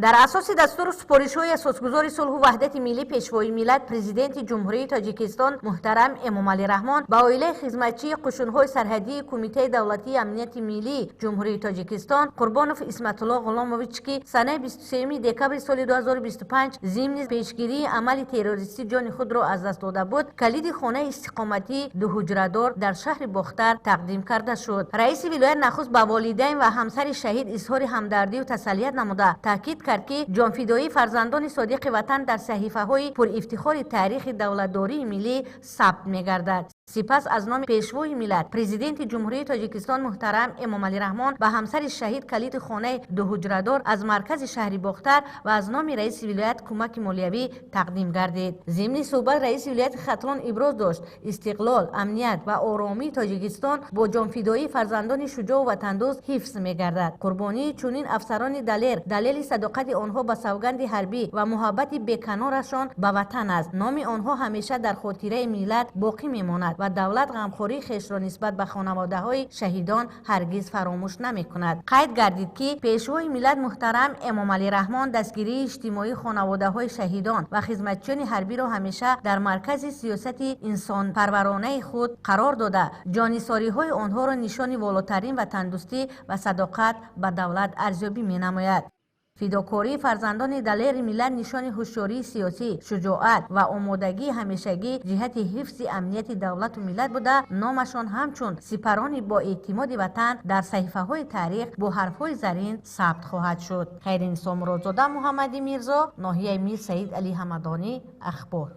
در اساس دستور سپارش‌های اساسگذار صلح و وحدت ملی پیشوای ملت، پرزیدنت جمهوری تاجیکستان محترم امامعلی رحمان با اویله خدمتچی قشون‌های سرحدی کمیته دولتی امنیت ملی جمهوری تاجیکستان قربانوف اسمت الله غلامویچ که سنه 23 دکبر سال 2025 ضمن پیشگیری عمل تروریستی جان خود را از دست داده بود، کلید خانه استقامتی دو حجره‌دار در شهر باختر تقدیم کرده شد. رئیس ولایت نخست با والدین و همسر شهید اظهار همدردی و تسلیت نموده تاکید کرد که جانفدایی فرزندان صادق وطن در صحیفه‌های پر افتخار تاریخ دولتداری ملی ثبت می‌گردد. سپس از نام پیشوای ملت، پرزیدنت جمهوری تاجیکستان محترم امامعلی رحمان و همسر شهید کلید خانه دو حجره‌دار از مرکز شهر باختر و از نام رئیس ولایت کمک مالیوی تقدیم گردید. ضمن صحبت رئیس ولایت ختلان ابراز داشت استقلال، امنیت و آرامی تاجیکستان با جانفدایی فرزندان شجاع و وطندوست حفظ می‌گردد. قربانی چنین افسران دلیر دلیل صداقت آنها به سوگند حربی و محبت بی‌کنارشان به وطن است. نام آنها همیشه در خاطره ملت باقی می‌ماند و دولت غمخوری خیش را نسبت به خانواده‌های شهیدان هرگز فراموش نمی‌کند. قید گردید که پیشوای ملت محترم امامعلی رحمان دستگیری اجتماعی خانواده‌های شهیدان و خدمتچیان حربی را همیشه در مرکز سیاست انسان پرورانه خود قرار داده، جانثاری‌های آنها را نشان والاترین وطندوستی و صداقت به دولت ارزیابی می‌نماید. فداکاری فرزندان دلیر ملت نشان هوشیاری سیاسی، شجاعت و آمادگی همیشگی جهت حفظ امنیت دولت و ملت بوده، نامشان همچون سپران با اعتماد وطن در صحیفه‌های تاریخ با حرف‌های زرین ثبت خواهد شد. خیرین سامرازاده محمدی میرزا، ناحیه میر سعید علی همدانی، اخبار.